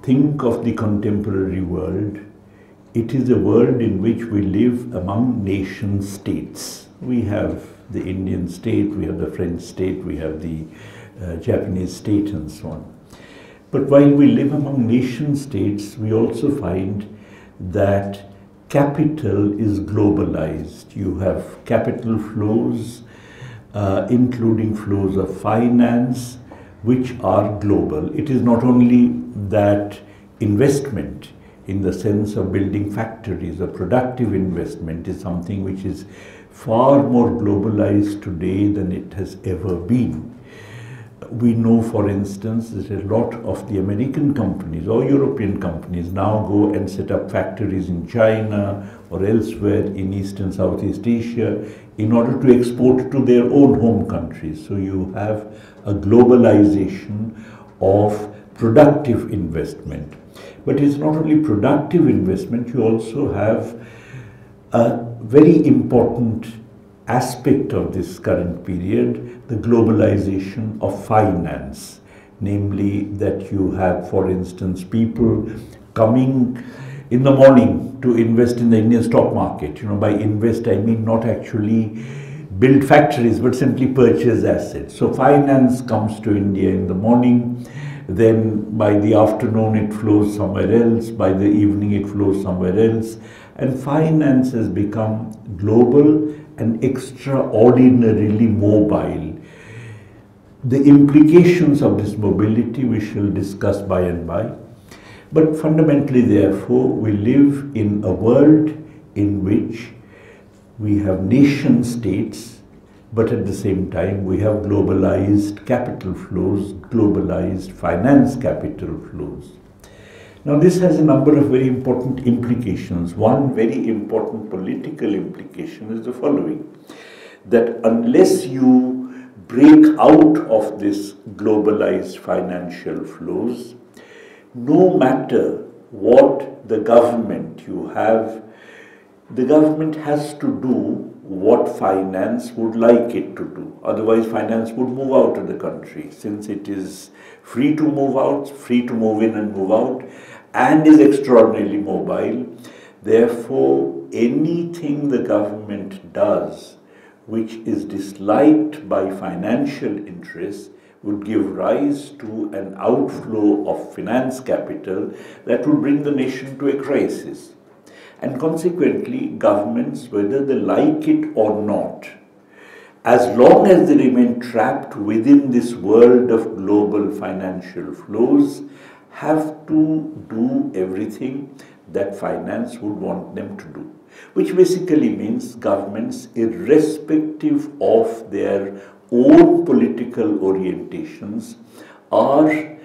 think of the contemporary world, it is a world in which we live among nation states. We have the Indian state, we have the French state, we have the Japanese state and so on. But while we live among nation states, we also find that capital is globalized. You have capital flows, including flows of finance, which are global. It is not only that investment in the sense of building factories, a productive investment is something which is far more globalized today than it has ever been. We know, for instance, that a lot of the American companies or European companies now go and set up factories in China or elsewhere in East and Southeast Asia in order to export to their own home countries. So you have a globalization of productive investment. But it's not only productive investment, you also have a very important aspect of this current period, the globalization of finance. Namely, that you have, for instance, people coming in the morning to invest in the Indian stock market. By invest, I mean not actually build factories, but simply purchase assets. So finance comes to India in the morning, then by the afternoon it flows somewhere else, by the evening it flows somewhere else, and finance has become global and extraordinarily mobile. The implications of this mobility we shall discuss by and by. But fundamentally, therefore, we live in a world in which we have nation states, but at the same time we have globalized capital flows, globalized finance capital flows. Now this has a number of very important implications. One very important political implication is the following, that unless you break out of this globalized financial flows, no matter what the government you have, the government has to do what finance would like it to do. Otherwise, finance would move out of the country. Since it is free to move out, free to move in and move out, and is extraordinarily mobile, therefore, anything the government does which is disliked by financial interests would give rise to an outflow of finance capital that would bring the nation to a crisis. And consequently, governments, whether they like it or not, as long as they remain trapped within this world of global financial flows, have to do everything that finance would want them to do. Which basically means governments, irrespective of their own political orientations, are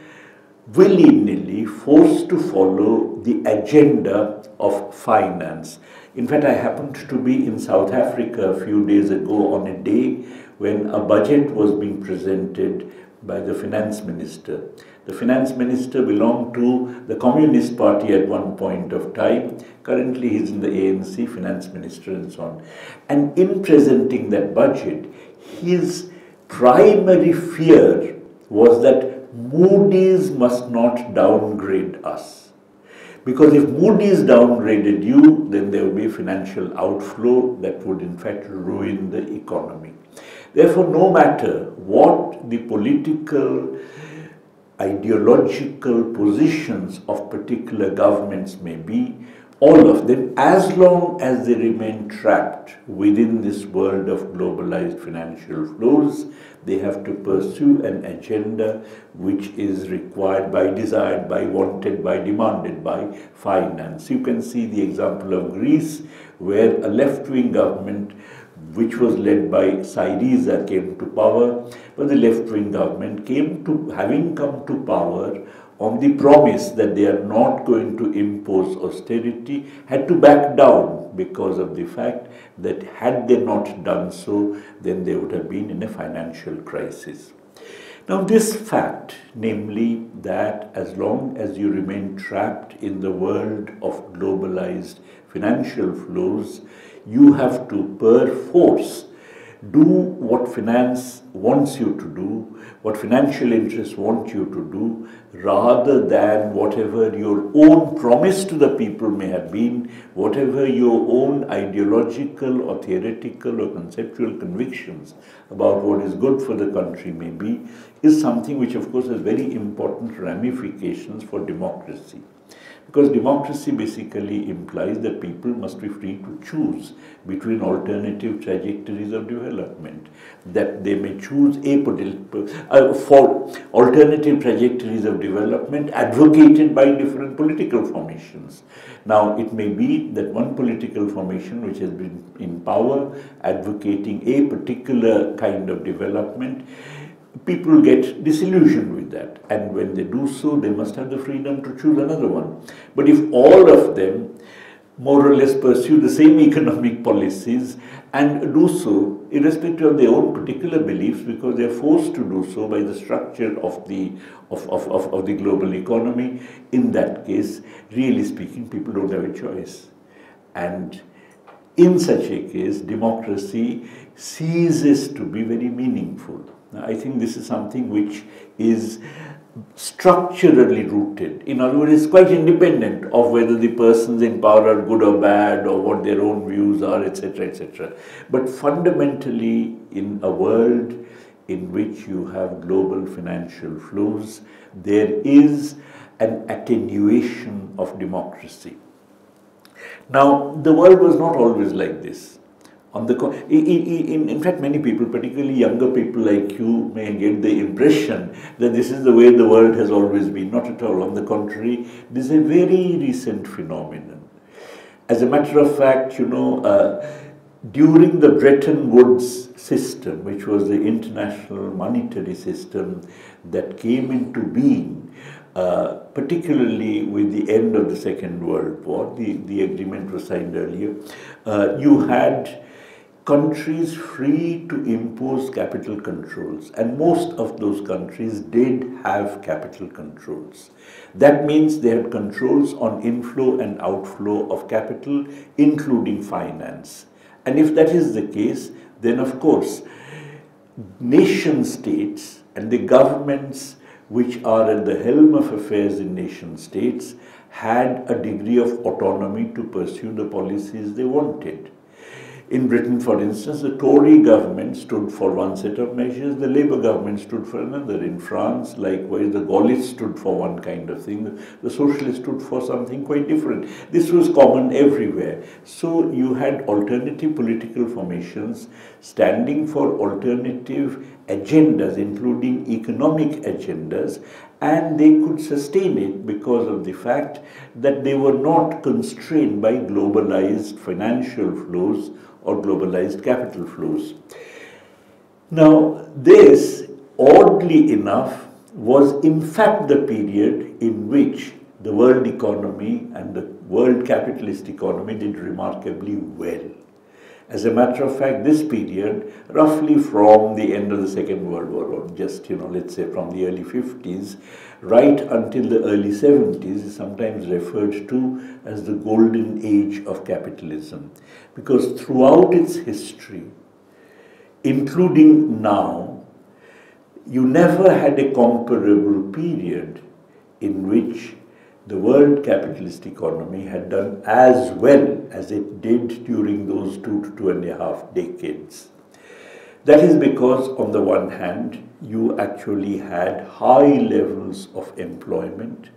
willy-nilly forced to follow the agenda of finance. In fact, I happened to be in South Africa a few days ago on a day when a budget was being presented by the finance minister. The finance minister belonged to the Communist Party at one point of time. Currently, he's in the ANC, finance minister and so on. And in presenting that budget, his primary fear was that Moody's must not downgrade us. Because if Moody's downgraded you, then there will be financial outflow that would in fact ruin the economy. Therefore, no matter what the political, ideological positions of particular governments may be, all of them, as long as they remain trapped within this world of globalized financial flows, they have to pursue an agenda which is required by, desired by, wanted by, demanded by finance. You can see the example of Greece, where a left-wing government which was led by Syriza came to power, but the left-wing government having come to power on the promise that they are not going to impose austerity, had to back down because of the fact that had they not done so, then they would have been in a financial crisis. Now this fact, namely that as long as you remain trapped in the world of globalized financial flows, you have to perforce do what finance wants you to do, what financial interests want you to do, rather than whatever your own promise to the people may have been, whatever your own ideological or theoretical or conceptual convictions about what is good for the country may be, is something which of course has very important ramifications for democracy. Because democracy basically implies that people must be free to choose between alternative trajectories of development, that they may choose for alternative trajectories of development advocated by different political formations. Now, it may be that one political formation which has been in power advocating a particular kind of development, people get disillusioned with that, and when they do so, they must have the freedom to choose another one. But if all of them more or less pursue the same economic policies and do so irrespective of their own particular beliefs, because they are forced to do so by the structure of the global economy, in that case, really speaking, people don't have a choice. And in such a case, democracy ceases to be very meaningful. I think this is something which is structurally rooted. In other words, it's quite independent of whether the persons in power are good or bad or what their own views are, etc., etc. But fundamentally, in a world in which you have global financial flows, there is an attenuation of democracy. Now, the world was not always like this. In fact, many people, particularly younger people like you, may get the impression that this is the way the world has always been. Not at all. On the contrary, this is a very recent phenomenon. As a matter of fact, during the Bretton Woods system, which was the international monetary system that came into being, particularly with the end of the Second World War, the agreement was signed earlier, you had countries free to impose capital controls, and most of those countries did have capital controls. That means they had controls on inflow and outflow of capital, including finance. And if that is the case, then of course, nation states and the governments which are at the helm of affairs in nation states had a degree of autonomy to pursue the policies they wanted. In Britain, for instance, the Tory government stood for one set of measures, the Labour government stood for another. In France, likewise, the Gaullists stood for one kind of thing, the Socialists stood for something quite different. This was common everywhere. So you had alternative political formations standing for alternative agendas, including economic agendas, and they could sustain it because of the fact that they were not constrained by globalized financial flows or globalized capital flows. Now, this, oddly enough, was in fact the period in which the world economy and the world capitalist economy did remarkably well. As a matter of fact, this period, roughly from the end of the Second World War, or just, let's say from the early 50s, right until the early 70s, is sometimes referred to as the golden age of capitalism. Because throughout its history, including now, you never had a comparable period in which the world capitalist economy had done as well as it did during those 2 to 2.5 decades. That is because, on the one hand, you actually had high levels of employment.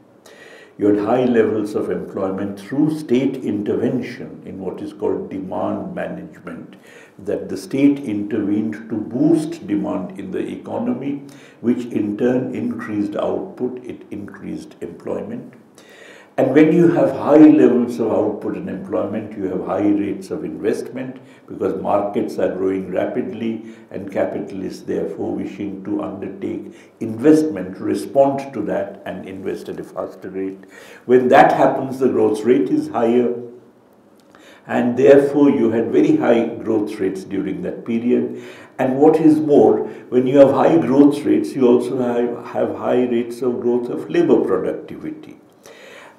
You had high levels of employment through state intervention in what is called demand management, that the state intervened to boost demand in the economy, which in turn increased output, it increased employment. And when you have high levels of output and employment, you have high rates of investment because markets are growing rapidly and capitalists therefore wishing to undertake investment, respond to that and invest at a faster rate. When that happens, the growth rate is higher, and therefore you had very high growth rates during that period. And what is more, when you have high growth rates, you also have high rates of growth of labor productivity.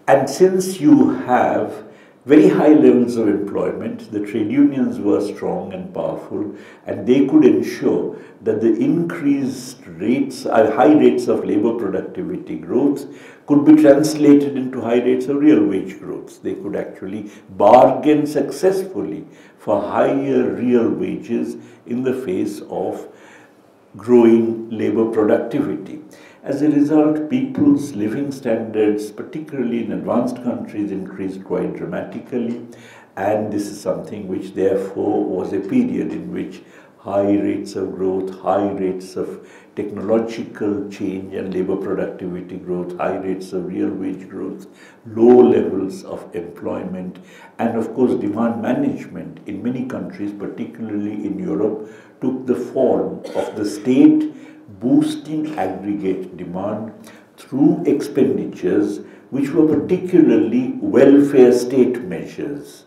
And since you have very high levels of employment. The trade unions were strong and powerful, and they could ensure that the increased rates, high rates of labor productivity growth could be translated into high rates of real wage growth. They could actually bargain successfully for higher real wages in the face of growing labor productivity. As a result, people's living standards, particularly in advanced countries, increased quite dramatically, and this is something which therefore was a period in which high rates of growth, high rates of technological change and labor productivity growth, high rates of real wage growth, low levels of employment, and of course demand management in many countries, particularly in Europe, took the form of the state boosting aggregate demand through expenditures which were particularly welfare state measures.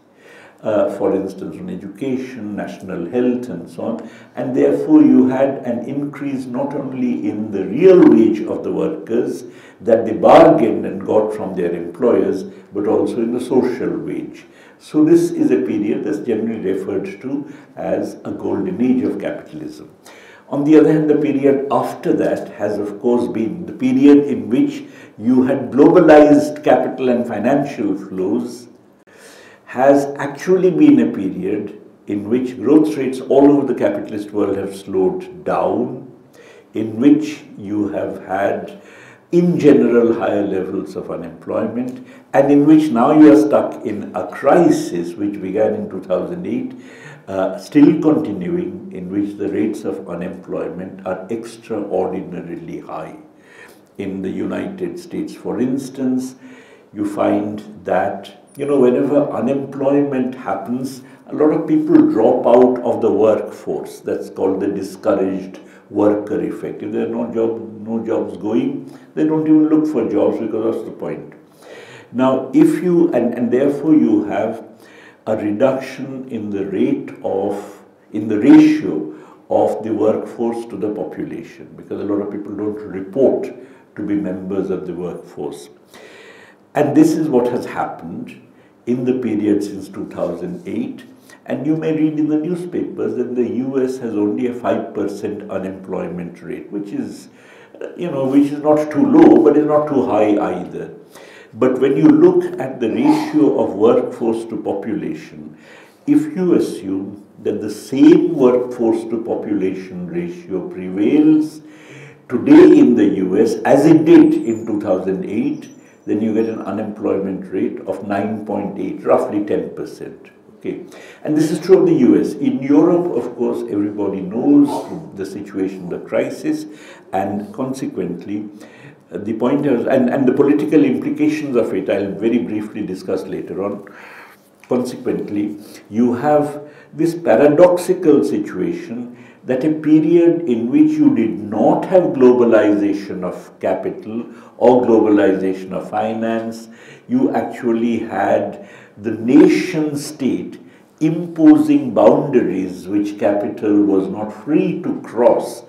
For instance, on education, national health and so on, and therefore you had an increase not only in the real wage of the workers that they bargained and got from their employers, but also in the social wage. So this is a period that's generally referred to as a golden age of capitalism. On the other hand, the period after that has of course been the period in which you had globalized capital and financial flows, has actually been a period in which growth rates all over the capitalist world have slowed down, in which you have had in general higher levels of unemployment, and in which now you are stuck in a crisis which began in 2008, still continuing, in which the rates of unemployment are extraordinarily high. In the United States, for instance, you find that whenever unemployment happens, a lot of people drop out of the workforce. That's called the discouraged worker effect. If there are no jobs going, they don't even look for jobs, because that's the point. Now, if you, and therefore you have a reduction in the ratio of the workforce to the population, because a lot of people don't report to be members of the workforce. And this is what has happened in the period since 2008. And you may read in the newspapers that the US has only a 5% unemployment rate, which is not too low, but is not too high either. But when you look at the ratio of workforce to population, if you assume that the same workforce to population ratio prevails today in the US as it did in 2008, then you get an unemployment rate of 9.8, roughly 10%. Okay. And this is true of the US. In Europe, of course, everybody knows the situation, the crisis, and consequently, the point is, and the political implications of it, I'll very briefly discuss later on. Consequently, you have this paradoxical situation that a period in which you did not have globalization of capital or globalization of finance, you actually had the nation state imposing boundaries which capital was not free to cross.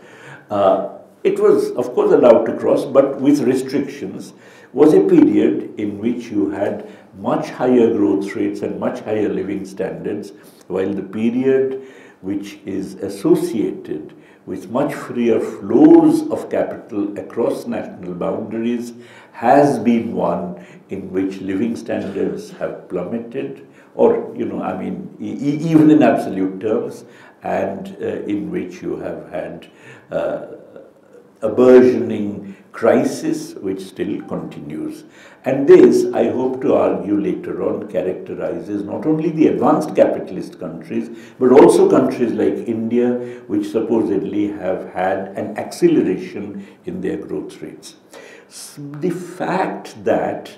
It was, of course, allowed to cross, but with restrictions, was a period in which you had much higher growth rates and much higher living standards, while the period which is associated with much freer flows of capital across national boundaries has been one in which living standards have plummeted, or, even in absolute terms, and in which you have had a burgeoning crisis which still continues. And this, I hope to argue later on, characterizes not only the advanced capitalist countries, but also countries like India, which supposedly have had an acceleration in their growth rates. The fact that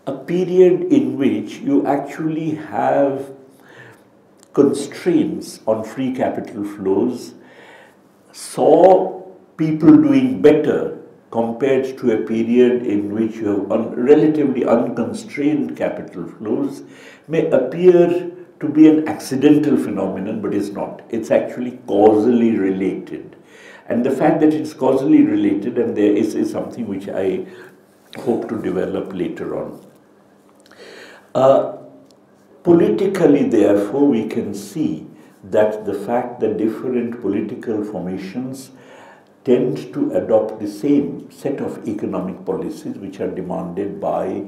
a period in which you actually have constraints on free capital flows saw people doing better compared to a period in which you have relatively unconstrained capital flows may appear to be an accidental phenomenon, but it's not. It's actually causally related. And the fact that it's causally related, and there is something which I hope to develop later on. Politically, therefore, we can see that the fact that different political formations tend to adopt the same set of economic policies which are demanded by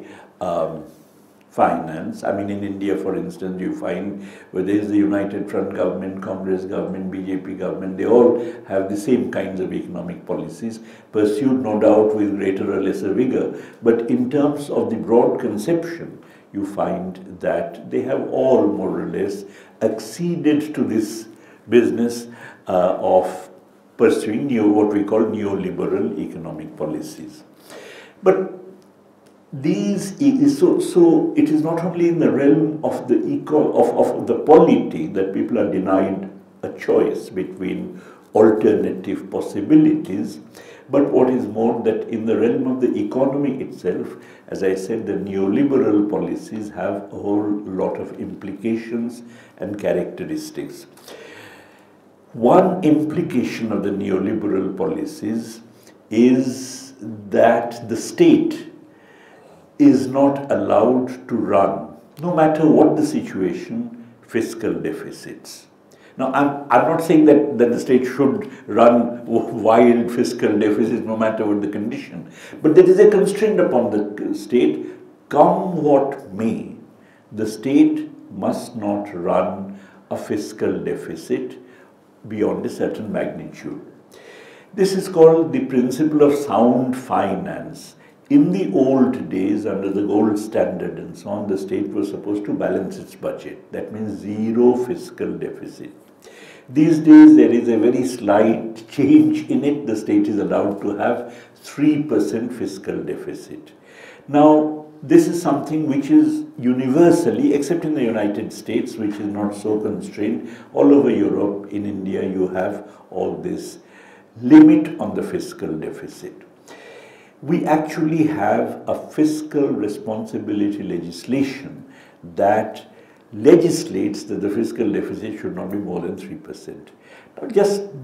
finance. I mean, in India, for instance, you find whether it's the United Front government, Congress government, BJP government, they all have the same kinds of economic policies, pursued no doubt with greater or lesser vigor. But in terms of the broad conception, you find that they have all more or less acceded to this business of pursuing what we call neoliberal economic policies. But so it is not only in the realm of the polity that people are denied a choice between alternative possibilities, but what is more, that in the realm of the economy itself, as I said, the neoliberal policies have a whole lot of implications and characteristics. One implication of the neoliberal policies is that the state is not allowed to run, no matter what the situation, fiscal deficits. Now, I'm not saying that the state should run wild fiscal deficits no matter what the condition, but there is a constraint upon the state. Come what may, the state must not run a fiscal deficit beyond a certain magnitude. This is called the principle of sound finance. In the old days, under the gold standard and so on, the state was supposed to balance its budget. That means zero fiscal deficit. These days, there is a very slight change in it. The state is allowed to have 3% fiscal deficit. Now, this is something which is universally, except in the United States, which is not so constrained. All over Europe, in India, you have all this limit on the fiscal deficit. We actually have a fiscal responsibility legislation that legislates that the fiscal deficit should not be more than 3%. Now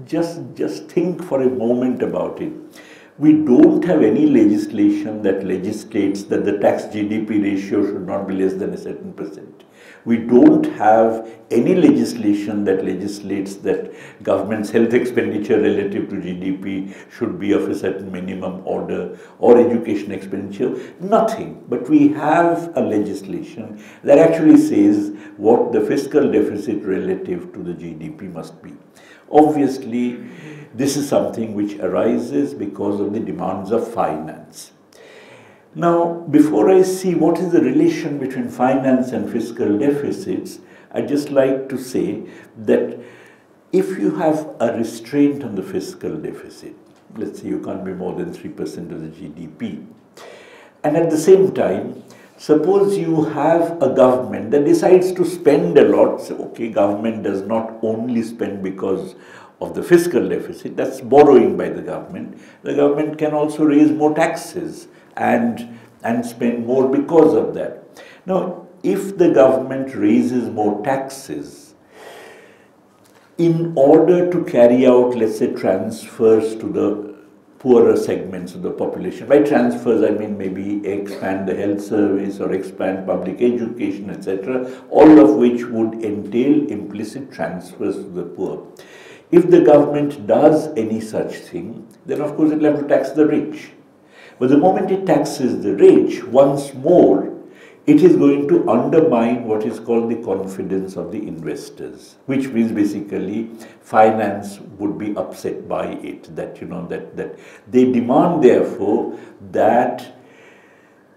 just think for a moment about it. We don't have any legislation that legislates that the tax GDP ratio should not be less than a certain percent. We don't have any legislation that legislates that government's health expenditure relative to GDP should be of a certain minimum order, or education expenditure, nothing. But we have a legislation that actually says what the fiscal deficit relative to the GDP must be. Obviously, this is something which arises because of the demands of finance. Now, before I see what is the relation between finance and fiscal deficits, I'd just like to say that if you have a restraint on the fiscal deficit, let's say you can't be more than 3% of the GDP, and at the same time, suppose you have a government that decides to spend a lot. So, okay, government does not only spend because of the fiscal deficit, that's borrowing by the government. The government can also raise more taxes and spend more because of that. Now, if the government raises more taxes in order to carry out, let's say, transfers to the poorer segments of the population. By transfers, I mean maybe expand the health service or expand public education, etc., all of which would entail implicit transfers to the poor. If the government does any such thing, then of course it will have to tax the rich. But the moment it taxes the rich, once more, it is going to undermine what is called the confidence of the investors, which means basically finance would be upset by it, that, you know, that they demand therefore that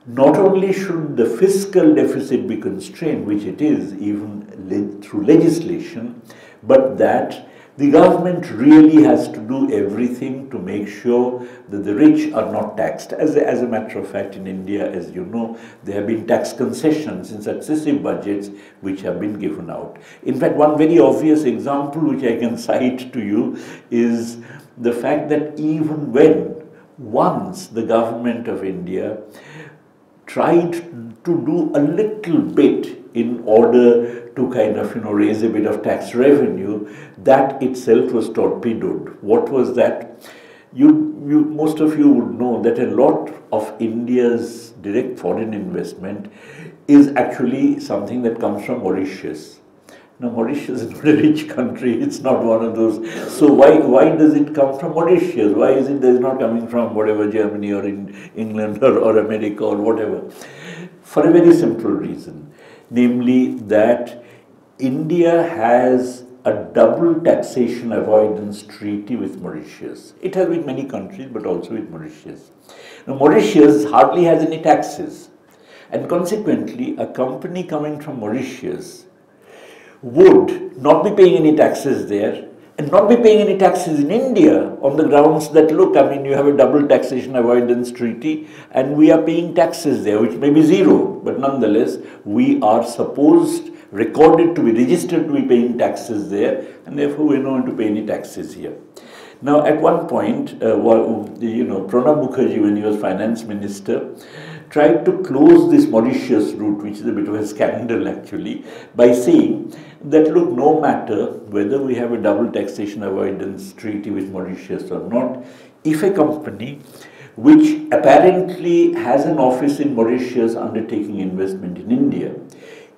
not only should the fiscal deficit be constrained, which it is even through legislation, but that the government really has to do everything to make sure that the rich are not taxed. As a matter of fact, in India, as you know, there have been tax concessions in successive budgets which have been given out. In fact, one very obvious example which I can cite to you is the fact that even when once the government of India tried to do a little bit in order to kind of, you know, raise a bit of tax revenue, that itself was torpedoed. What was that? Most of you would know that a lot of India's direct foreign investment is actually something that comes from Mauritius. Now, Mauritius is not a rich country, it's not one of those. So why does it come from Mauritius? Why is it that it's not coming from whatever, Germany or in England or America or whatever? For a very simple reason, namely that India has a double taxation avoidance treaty with Mauritius. It has with many countries, but also with Mauritius. Now, Mauritius hardly has any taxes, and consequently, a company coming from Mauritius would not be paying any taxes there and not be paying any taxes in India on the grounds that, look, I mean, you have a double taxation avoidance treaty and we are paying taxes there, which may be zero, but nonetheless, we are supposed, recorded to be registered to be paying taxes there, and therefore we are not going to pay any taxes here. Now, at one point, Pranab Mukherjee, when he was finance minister, tried to close this Mauritius route, which is a bit of a scandal actually, by saying that, look, no matter whether we have a double taxation avoidance treaty with Mauritius or not, if a company which apparently has an office in Mauritius undertaking investment in India,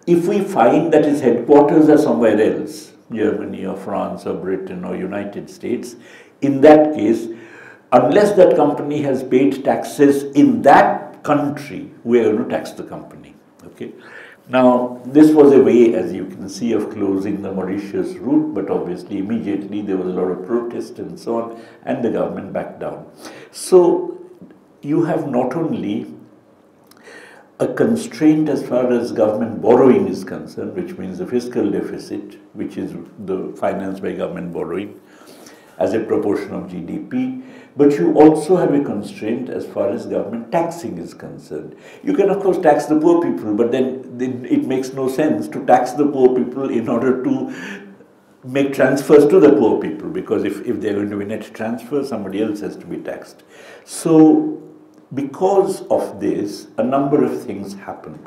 if we find that its headquarters are somewhere else, Germany or France or Britain or United States, in that case, unless that company has paid taxes in that country, we are going to tax the company. Okay. Now, this was a way, as you can see, of closing the Mauritius route, but obviously immediately there was a lot of protest and so on, and the government backed down. So, you have not only a constraint as far as government borrowing is concerned, which means the fiscal deficit, which is the financed by government borrowing as a proportion of GDP, but you also have a constraint as far as government taxing is concerned. You can of course tax the poor people, but then it makes no sense to tax the poor people in order to make transfers to the poor people, because if they're going to be net transfer, somebody else has to be taxed. So because of this, a number of things happen.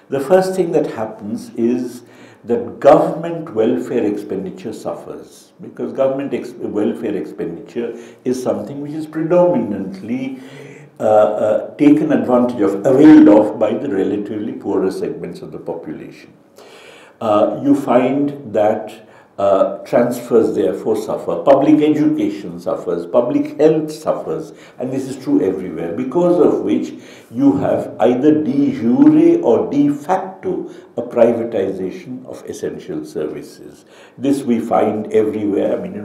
The first thing that happens is that government welfare expenditure suffers, because government welfare expenditure is something which is predominantly taken advantage of, availed of by the relatively poorer segments of the population. You find that transfers therefore suffer, public education suffers, public health suffers, and this is true everywhere, because of which you have either de jure or de facto a privatization of essential services. This we find everywhere. I mean,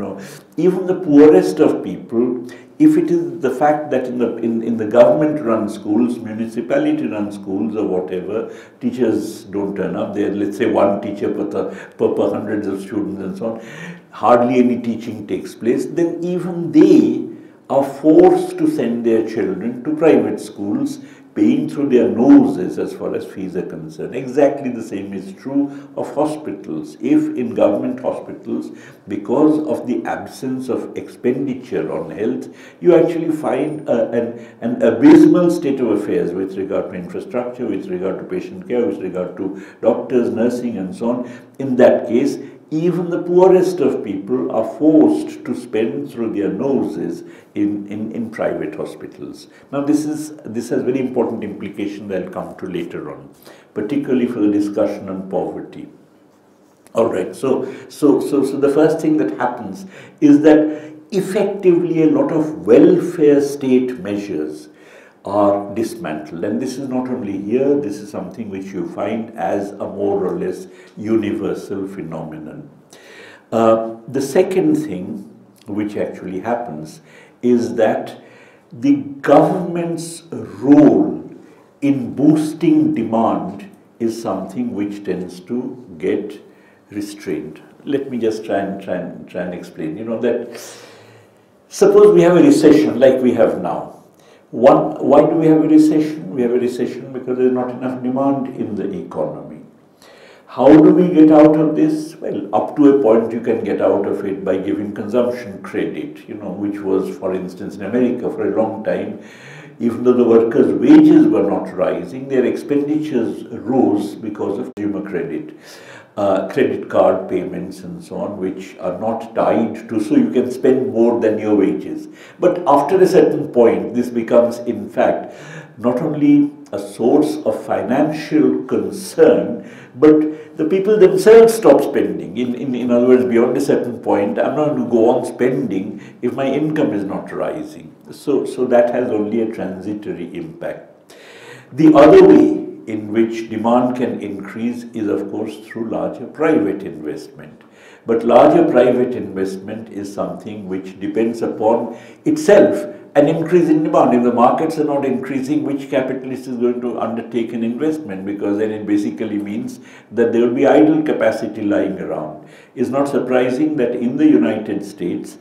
even the poorest of people, if it is the fact that in the government-run schools, municipality-run schools or whatever, teachers don't turn up. There, let's say one teacher per hundreds of students and so on, hardly any teaching takes place, then even they are forced to send their children to private schools, paying through their noses as far as fees are concerned. Exactly the same is true of hospitals. If in government hospitals, because of the absence of expenditure on health, you actually find an abysmal state of affairs with regard to infrastructure, with regard to patient care, with regard to doctors, nursing and so on. In that case, even the poorest of people are forced to spend through their noses in private hospitals. Now this has very important implications that I'll come to later on, particularly for the discussion on poverty. All right, so the first thing that happens is that effectively a lot of welfare state measures are dismantled, and this is not only here, this is something which you find as a more or less universal phenomenon. The second thing which actually happens is that the government's role in boosting demand is something which tends to get restrained. Let me just try and explain. That suppose we have a recession like we have now. Why do we have a recession? We have a recession because there is not enough demand in the economy. How do we get out of this? Well, up to a point you can get out of it by giving consumption credit, which was, for instance, in America for a long time, even though the workers' wages were not rising, their expenditures rose because of consumer credit. credit card payments and so on, which are not tied to, so you can spend more than your wages. But after a certain point, this becomes in fact not only a source of financial concern, but the people themselves stop spending. In other words, beyond a certain point, I'm not going to go on spending if my income is not rising. So that has only a transitory impact. The other way in which demand can increase is, of course, through larger private investment. But larger private investment is something which depends upon itself an increase in demand. If the markets are not increasing, which capitalist is going to undertake an investment? Because then it basically means that there will be idle capacity lying around. It's not surprising that in the United States,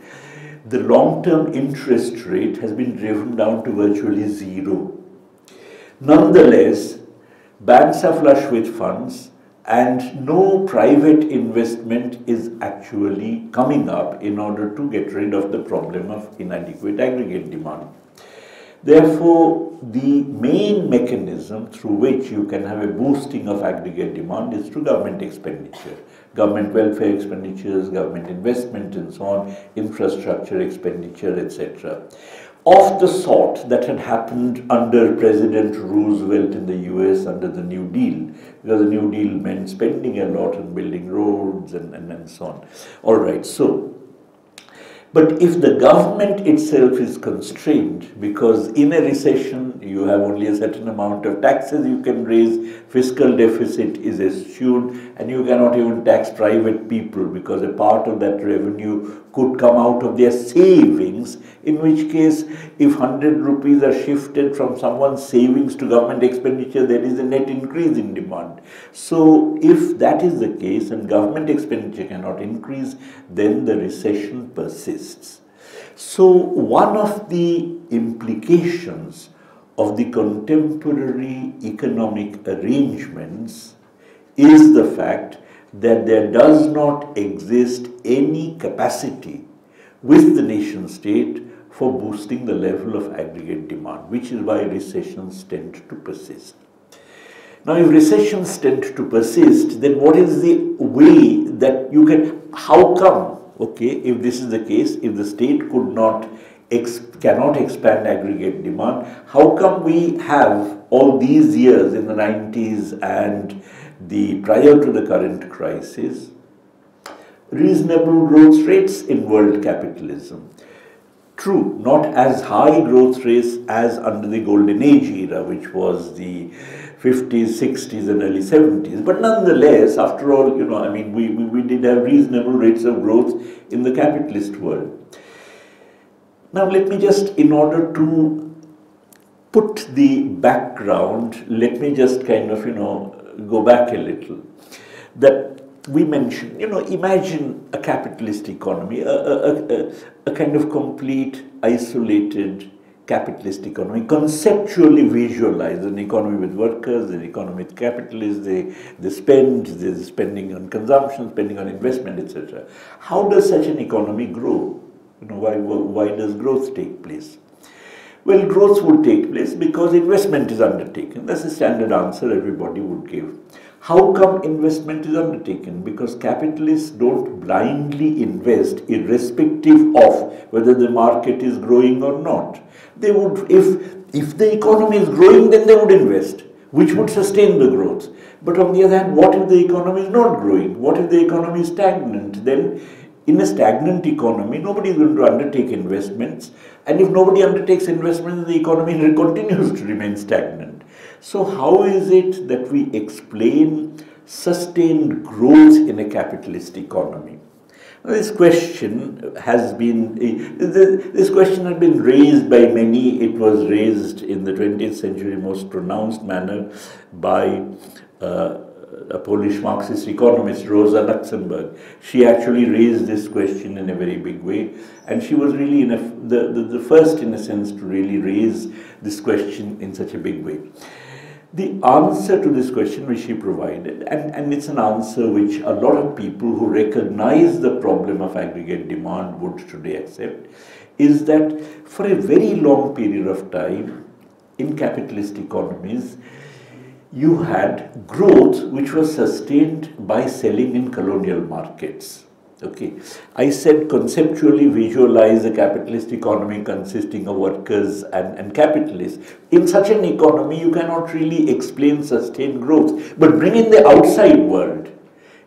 the long-term interest rate has been driven down to virtually zero. Nonetheless, banks are flush with funds and no private investment is actually coming up in order to get rid of the problem of inadequate aggregate demand. Therefore, the main mechanism through which you can have a boosting of aggregate demand is through government expenditure. Government welfare expenditures, government investment and so on, infrastructure expenditure, etc. Of the sort that had happened under President Roosevelt in the US under the New Deal, because the New Deal meant spending a lot on building roads and so on. All right, so, but if the government itself is constrained, because in a recession you have only a certain amount of taxes you can raise, fiscal deficit is eschewed, and you cannot even tax private people because a part of that revenue could come out of their savings, in which case if 100 rupees are shifted from someone's savings to government expenditure, there is a net increase in demand. So if that is the case and government expenditure cannot increase, then the recession persists. So one of the implications of the contemporary economic arrangements is the fact that there does not exist any capacity with the nation state for boosting the level of aggregate demand, which is why recessions tend to persist. Now, if recessions tend to persist, then what is the way that you can, how come, okay, if this is the case, if the state cannot expand aggregate demand, how come we have all these years in the 90s and prior to the current crisis, reasonable growth rates in world capitalism? True, not as high growth rates as under the golden age era, which was the 50s, 60s and early 70s. But nonetheless, after all, you know, I mean, we did have reasonable rates of growth in the capitalist world. Now, let me just, in order to put the background, let me just kind of, you know, go back a little. That we mentioned, you know, imagine a capitalist economy, a kind of complete, isolated capitalist economy, conceptually visualize an economy with workers, an economy with capitalists, they spend, there's spending on consumption, spending on investment, etc. How does such an economy grow? You know, why does growth take place? Well, growth would take place because investment is undertaken. That's a standard answer everybody would give. How come investment is undertaken? Because capitalists don't blindly invest irrespective of whether the market is growing or not. They would, if the economy is growing, then they would invest, which would sustain the growth. But on the other hand, what if the economy is not growing? What if the economy is stagnant? Then in a stagnant economy, nobody is going to undertake investments. And if nobody undertakes investments, the economy continues to remain stagnant. So how is it that we explain sustained growth in a capitalist economy? This question has been raised by many. It was raised in the 20th century most pronounced manner by a Polish Marxist economist, Rosa Luxemburg. She actually raised this question in a very big way, and she was really the first, in a sense, to really raise this question in such a big way. The answer to this question which she provided, and it's an answer which a lot of people who recognize the problem of aggregate demand would today accept, is that for a very long period of time in capitalist economies, you had growth which was sustained by selling in colonial markets. Okay, I said conceptually visualize a capitalist economy consisting of workers and capitalists. In such an economy, you cannot really explain sustained growth, but bring in the outside world.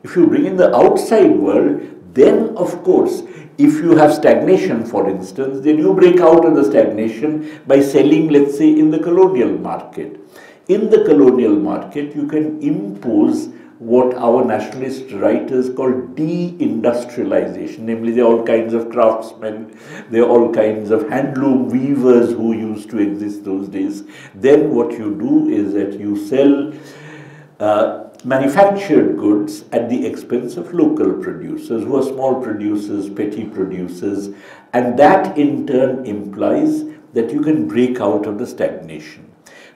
If you bring in the outside world, then of course, if you have stagnation, for instance, then you break out of the stagnation by selling, let's say, in the colonial market. In the colonial market, you can impose what our nationalist writers call de-industrialization, namely there are all kinds of craftsmen, there are all kinds of handloom weavers who used to exist those days. Then what you do is that you sell manufactured goods at the expense of local producers who are small producers, petty producers, and that in turn implies that you can break out of the stagnation.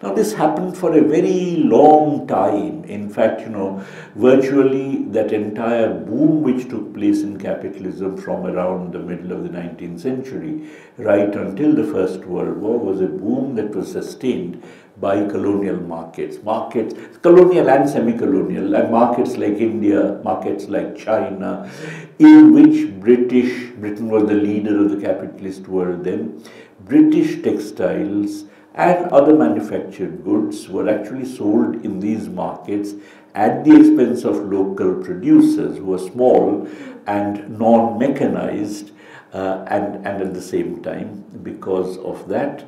Now this happened for a very long time. In fact, virtually that entire boom which took place in capitalism from around the middle of the 19th century right until the First World War was a boom that was sustained by colonial markets, colonial and semi-colonial, and markets like India, markets like China, in which Britain was the leader of the capitalist world then. British textiles and other manufactured goods were actually sold in these markets at the expense of local producers who were small and non-mechanized, and at the same time, because of that,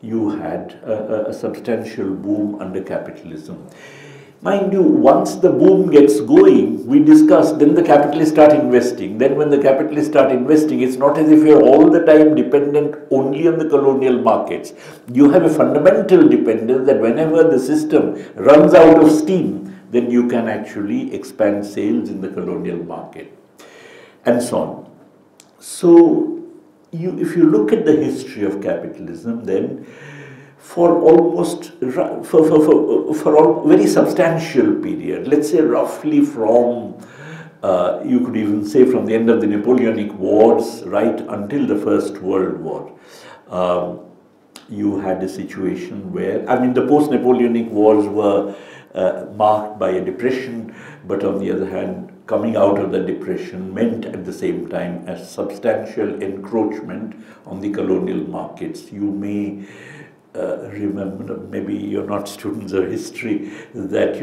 you had a substantial boom under capitalism. Mind you, once the boom gets going, we discussed, then the capitalists start investing. Then when the capitalists start investing, it's not as if you're all the time dependent only on the colonial markets. You have a fundamental dependence that whenever the system runs out of steam, then you can actually expand sales in the colonial market, and so on. So, if you look at the history of capitalism, then for almost for a very substantial period, let's say roughly from you could even say from the end of the Napoleonic Wars right until the First World War, you had a situation where, I mean, the post-Napoleonic Wars were marked by a depression, but on the other hand, coming out of the depression meant at the same time a substantial encroachment on the colonial markets. You may remember, maybe you're not students of history, that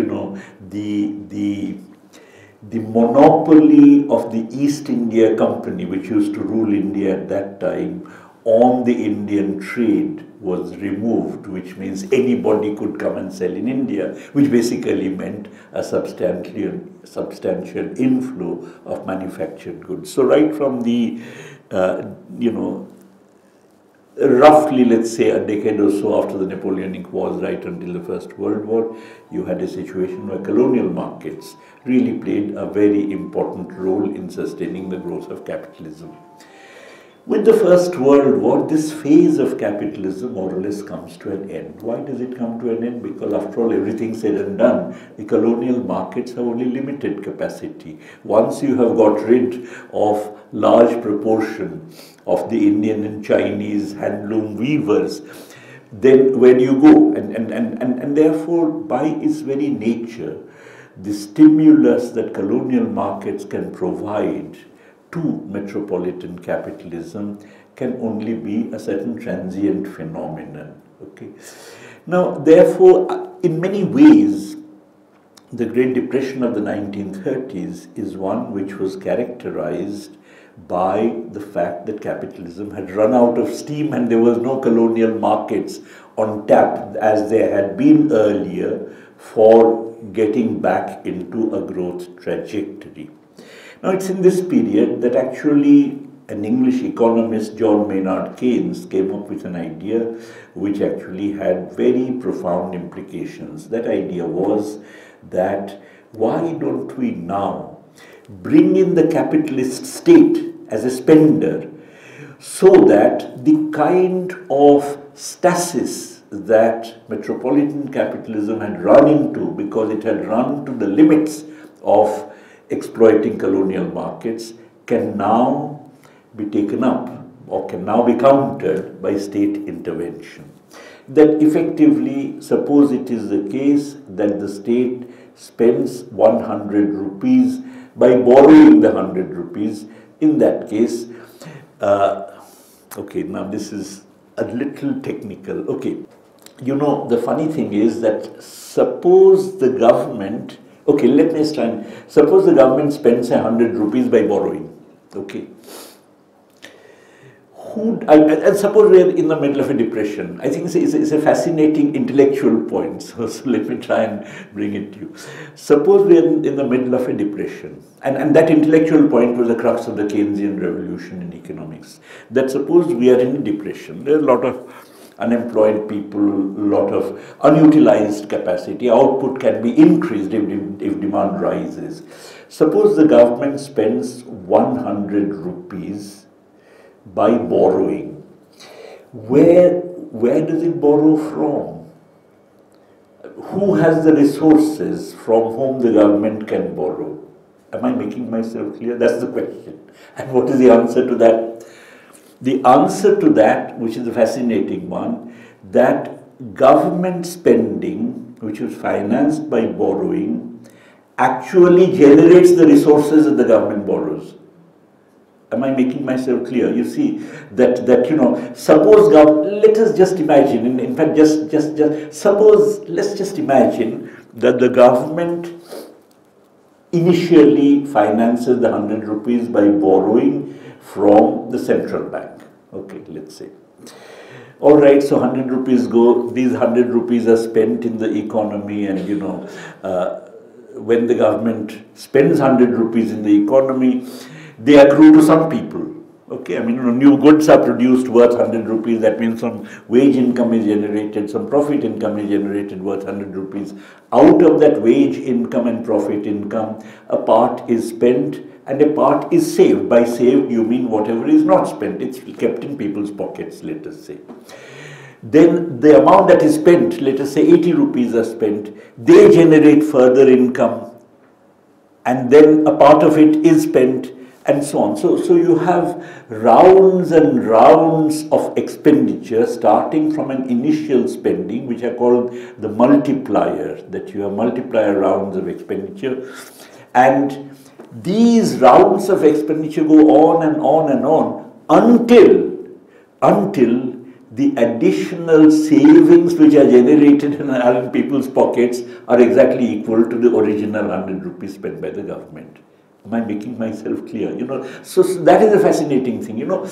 the monopoly of the East India Company, which used to rule India at that time, on the Indian trade was removed, which means anybody could come and sell in India, which basically meant a substantial inflow of manufactured goods. So right from the, roughly, let's say, a decade or so after the Napoleonic Wars, right until the First World War, you had a situation where colonial markets really played a very important role in sustaining the growth of capitalism. With the First World War, this phase of capitalism more or less comes to an end. Why does it come to an end? Because after all, everything said and done, the colonial markets have only limited capacity. Once you have got rid of large proportion of the Indian and Chinese handloom weavers, then where do you go? And therefore, by its very nature, the stimulus that colonial markets can provide to metropolitan capitalism can only be a certain transient phenomenon. Okay. Now, therefore, in many ways, the Great Depression of the 1930s is one which was characterized by the fact that capitalism had run out of steam and there was no colonial markets on tap as there had been earlier for getting back into a growth trajectory. Now, it's in this period that actually an English economist, John Maynard Keynes, came up with an idea which actually had very profound implications. That idea was that why don't we now bring in the capitalist state as a spender so that the kind of stasis that metropolitan capitalism had run into, because it had run to the limits of exploiting colonial markets, can now be taken up or can now be countered by state intervention. that effectively, suppose it is the case that the state spends 100 rupees by borrowing the 100 rupees, in that case, okay, now this is a little technical. Okay, you know, the funny thing is that suppose the government, okay, let me try and, suppose the government spends 100 rupees by borrowing, okay. And suppose we are in the middle of a depression. I think it's a fascinating intellectual point. So let me try and bring it to you. Suppose we are in the middle of a depression. And that intellectual point was the crux of the Keynesian revolution in economics. That suppose we are in a depression. There are a lot of unemployed people, a lot of unutilized capacity. Output can be increased if demand rises. Suppose the government spends 100 rupees by borrowing. Where does it borrow from? Who has the resources from whom the government can borrow? Am I making myself clear? That's the question. And what is the answer to that? The answer to that, which is a fascinating one, that government spending, which is financed by borrowing, actually generates the resources that the government borrows. Am I making myself clear? You see that you know, suppose let us just imagine, in fact, suppose, let's just imagine that the government initially finances the 100 rupees by borrowing from the central bank. Okay, let's say. All right, so 100 rupees go, these 100 rupees are spent in the economy, and you know, when the government spends 100 rupees in the economy, they accrue to some people. Okay, I mean, you know, new goods are produced worth 100 rupees. That means some wage income is generated, some profit income is generated worth 100 rupees. Out of that wage income and profit income, a part is spent and a part is saved. By saved, you mean whatever is not spent. It's kept in people's pockets, let us say. Then the amount that is spent, let us say 80 rupees are spent, they generate further income, and then a part of it is spent, and so on. So you have rounds and rounds of expenditure starting from an initial spending, which are called the multiplier, that you have multiplier rounds of expenditure. And these rounds of expenditure go on and on and on until the additional savings which are generated in people's pockets are exactly equal to the original 100 rupees spent by the government. Am I making myself clear? You know, so that is a fascinating thing. You know,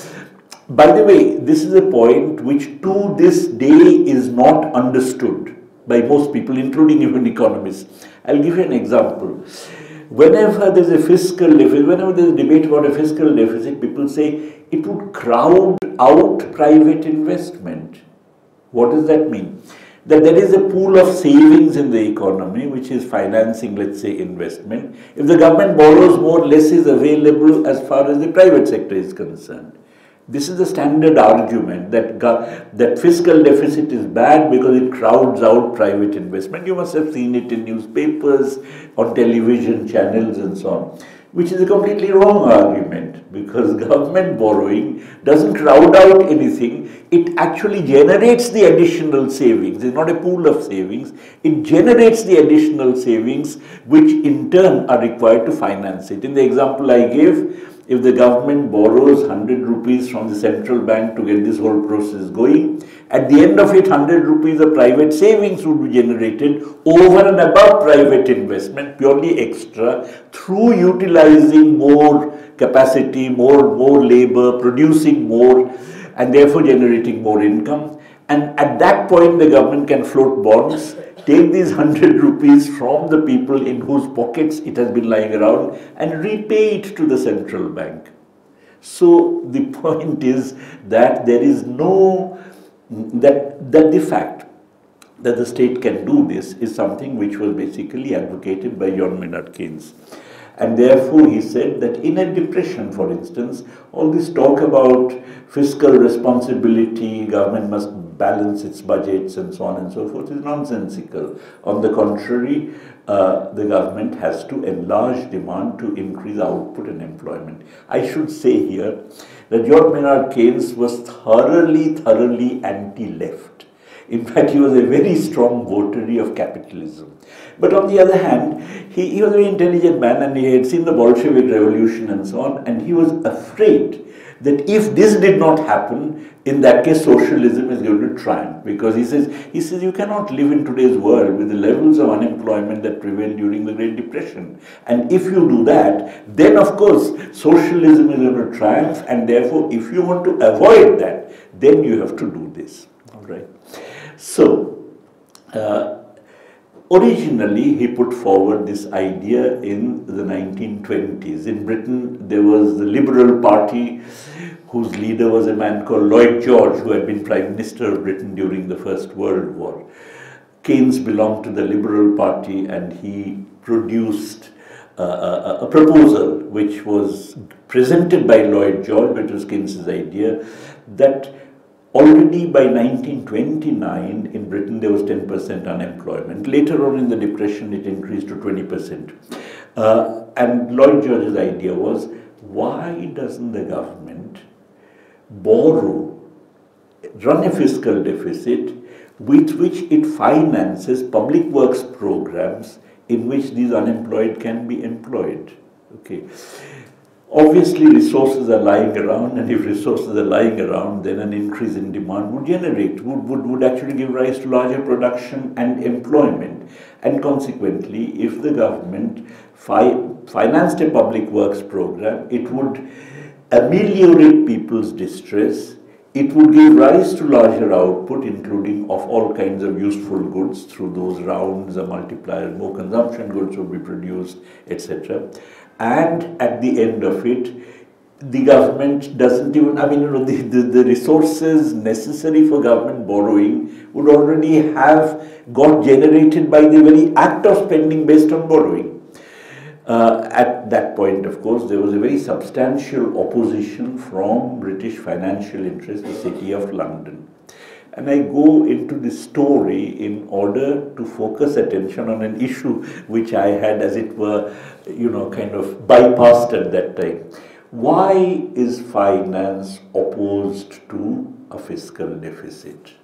by the way, this is a point which to this day is not understood by most people, including even economists. I'll give you an example. Whenever there's a fiscal deficit, whenever there's a debate about a fiscal deficit, people say it would crowd out private investment. What does that mean? That there is a pool of savings in the economy which is financing, let's say, investment. If the government borrows more, less is available as far as the private sector is concerned. This is the standard argument that fiscal deficit is bad because it crowds out private investment. You must have seen it in newspapers, on television channels and so on, which is a completely wrong argument, because government borrowing doesn't crowd out anything. It actually generates the additional savings. It's not a pool of savings. It generates the additional savings which in turn are required to finance it. In the example I gave, if the government borrows 100 rupees from the central bank to get this whole process going, at the end of it, 100 rupees of private savings would be generated over and above private investment, purely extra, through utilizing more capacity, more labor, producing more, and therefore generating more income. And at that point, the government can float bonds, take these 100 rupees from the people in whose pockets it has been lying around and repay it to the central bank. So the point is that there is no, that the fact that the state can do this is something which was basically advocated by John Maynard Keynes. And therefore he said that in a depression, for instance, all this talk about fiscal responsibility, government must balance its budgets and so on and so forth is nonsensical. On the contrary, the government has to enlarge demand to increase output and employment. I should say here that John Maynard Keynes was thoroughly anti-left. In fact, he was a very strong votary of capitalism. But on the other hand, he was a very intelligent man, and he had seen the Bolshevik revolution and so on, and he was afraid that if this did not happen, in that case socialism is going to triumph, because he says you cannot live in today's world with the levels of unemployment that prevailed during the Great Depression. And if you do that, then of course socialism is going to triumph, and therefore if you want to avoid that, then you have to do this. All right. So originally, he put forward this idea in the 1920s. In Britain, there was the Liberal Party, whose leader was a man called Lloyd George, who had been Prime Minister of Britain during the First World War. Keynes belonged to the Liberal Party, and he produced a proposal which was presented by Lloyd George, which was Keynes's idea, that already by 1929 in Britain there was 10% unemployment. Later on in the Depression it increased to 20%. And Lloyd George's idea was, why doesn't the government borrow, run a fiscal deficit with which it finances public works programs in which these unemployed can be employed? Okay. Obviously, resources are lying around, and if resources are lying around, then an increase in demand would actually give rise to larger production and employment. And consequently, if the government financed a public works program, it would ameliorate people's distress, it would give rise to larger output, including of all kinds of useful goods through those rounds, a multiplier, more consumption goods would be produced, etc. And at the end of it, the government doesn't even, the resources necessary for government borrowing would already have got generated by the very act of spending based on borrowing. At that point, of course, there was a very substantial opposition from British financial interests, the City of London. And I go into this story in order to focus attention on an issue which I had, as it were, kind of bypassed at that time. Why is finance opposed to a fiscal deficit?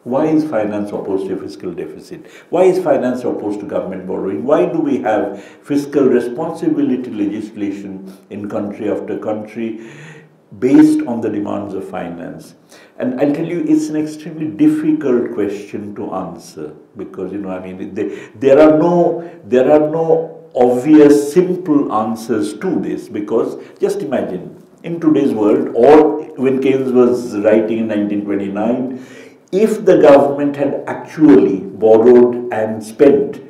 Why is finance opposed to a fiscal deficit? Why is finance opposed to government borrowing? Why do we have fiscal responsibility legislation in country after country based on the demands of finance? And I'll tell you, it's an extremely difficult question to answer, because there are no obvious simple answers to this, because just imagine in today's world, or when Keynes was writing in 1929, if the government had actually borrowed and spent,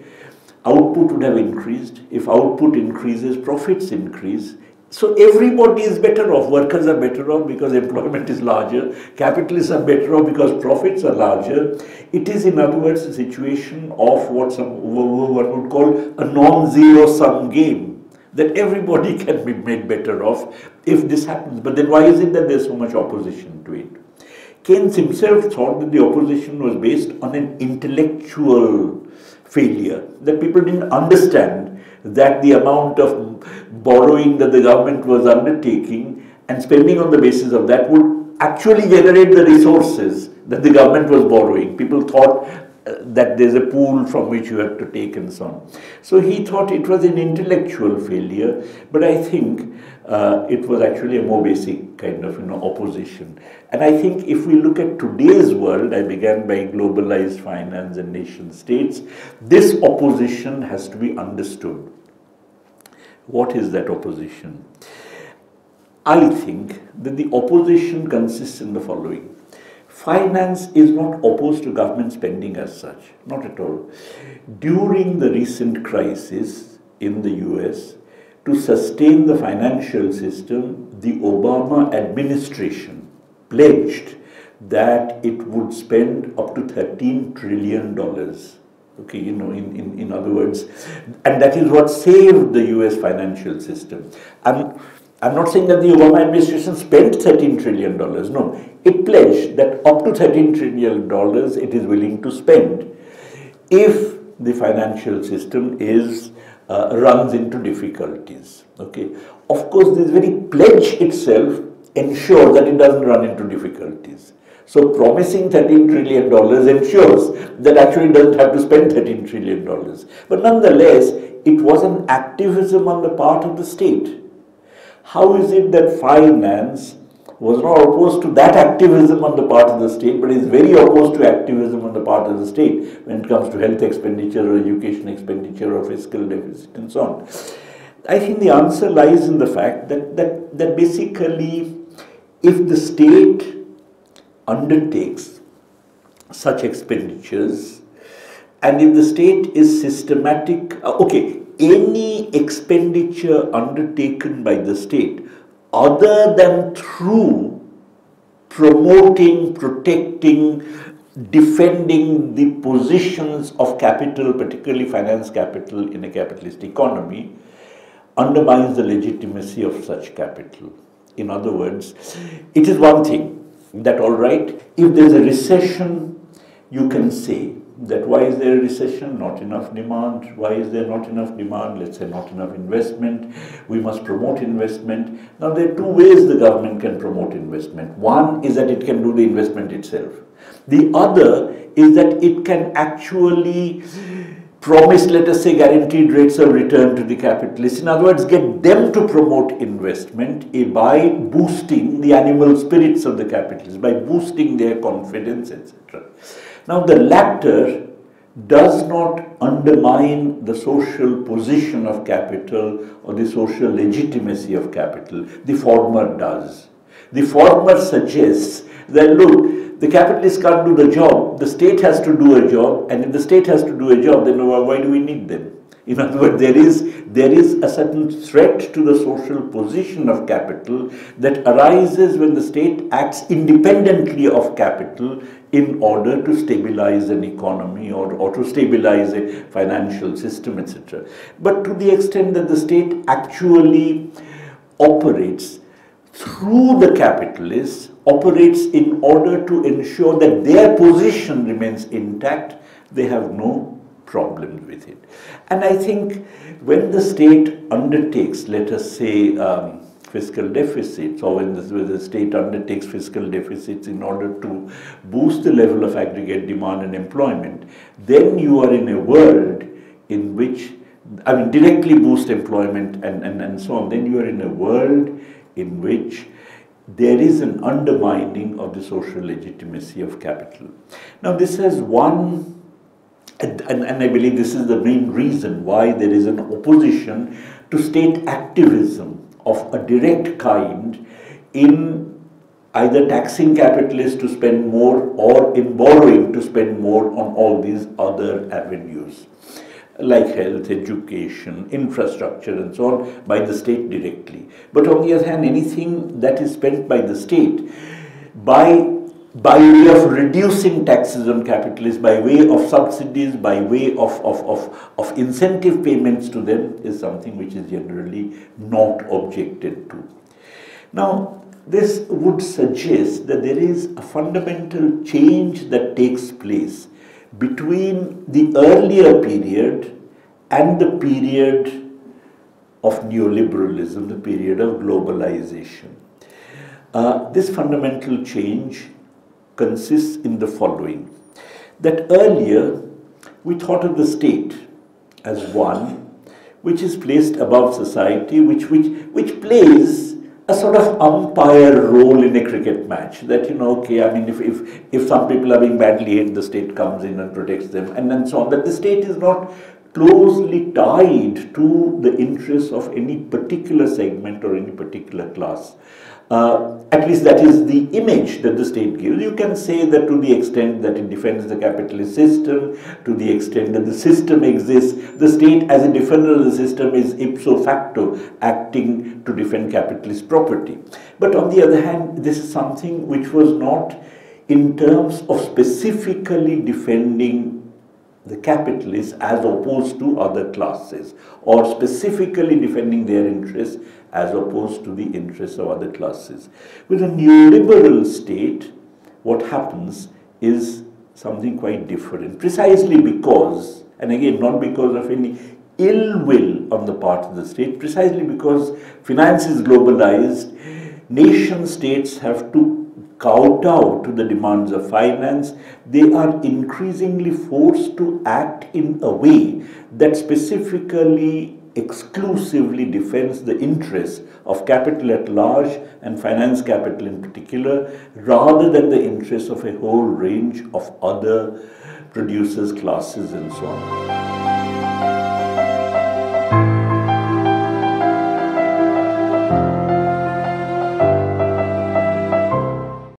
output would have increased. If output increases, profits increase. So everybody is better off. Workers are better off because employment is larger. Capitalists are better off because profits are larger. It is, in other words, a situation of what one would call a non-zero sum game, that everybody can be made better off if this happens. But then why is it that there's so much opposition to it? Keynes himself thought that the opposition was based on an intellectual failure, that people didn't understand that the amount of borrowing that the government was undertaking and spending on the basis of that would actually generate the resources that the government was borrowing. People thought that there's a pool from which you have to take and so on. So he thought it was an intellectual failure, but I think it was actually a more basic kind of opposition. And I think if we look at today's world, I began by globalized finance and nation states, this opposition has to be understood. What is that opposition? I think that the opposition consists in the following. Finance is not opposed to government spending as such, not at all. During the recent crisis in the US, to sustain the financial system, the Obama administration pledged that it would spend up to $13 trillion. Okay, in other words, and that is what saved the US financial system. I'm not saying that the Obama administration spent $13 trillion. No, it pledged that up to $13 trillion it is willing to spend if the financial system runs into difficulties. Okay, of course, this very pledge itself ensures that it doesn't run into difficulties. So promising $13 trillion ensures that actually doesn't have to spend $13 trillion. But nonetheless, it was an activism on the part of the state. How is it that finance was not opposed to that activism on the part of the state, but is very opposed to activism on the part of the state when it comes to health expenditure or education expenditure or fiscal deficit and so on? I think the answer lies in the fact that basically if the state undertakes such expenditures, and if the state is systematic, any expenditure undertaken by the state other than through promoting, protecting, defending the positions of capital, particularly finance capital in a capitalist economy, undermines the legitimacy of such capital. In other words, it is one thing that, all right, if there's a recession, you can say that why is there a recession? Not enough demand. Why is there not enough demand? Let's say not enough investment. We must promote investment. Now, there are two ways the government can promote investment. One is that it can do the investment itself. The other is that it can actually promise, let us say, guaranteed rates of return to the capitalists. In other words, get them to promote investment by boosting the animal spirits of the capitalists, by boosting their confidence, etc. Now, the latter does not undermine the social position of capital or the social legitimacy of capital. The former does. The former suggests that, look, the capitalists can't do the job, the state has to do a job, and if the state has to do a job, then why do we need them? In other words, there is a certain threat to the social position of capital that arises when the state acts independently of capital in order to stabilize an economy or to stabilize a financial system, etc. But to the extent that the state actually operates through the capitalists, operates in order to ensure that their position remains intact, they have no problem with it. And I think when the state undertakes, let us say, fiscal deficits, or when the state undertakes fiscal deficits in order to boost the level of aggregate demand and employment, then you are in a world in which, directly boost employment and so on, then you are in a world in which there is an undermining of the social legitimacy of capital. Now, this has one, and I believe this is the main reason why there is an opposition to state activism of a direct kind in either taxing capitalists to spend more or in borrowing to spend more on all these other avenues, like health, education, infrastructure and so on, by the state directly. But on the other hand, anything that is spent by the state by way of reducing taxes on capitalists, by way of subsidies, by way of incentive payments to them, is something which is generally not objected to. Now, this would suggest that there is a fundamental change that takes place between the earlier period and the period of neoliberalism, the period of globalization. This fundamental change consists in the following: that earlier we thought of the state as one which is placed above society, which plays a sort of umpire role in a cricket match. That, if some people are being badly hit, the state comes in and protects them, and then so on. That the state is not closely tied to the interests of any particular segment or any particular class. At least that is the image that the state gives. You can say that to the extent that it defends the capitalist system, to the extent that the system exists, the state as a defender of the system is ipso facto acting to defend capitalist property. But on the other hand, this is something which was not in terms of specifically defending the capitalists as opposed to other classes, or specifically defending their interests as opposed to the interests of other classes. With a neoliberal state, what happens is something quite different, precisely because, and again, not because of any ill will on the part of the state, precisely because finance is globalized, nation states have to kowtow to the demands of finance. They are increasingly forced to act in a way that specifically exclusively defends the interests of capital at large and finance capital in particular, rather than the interests of a whole range of other producers, classes, and so on.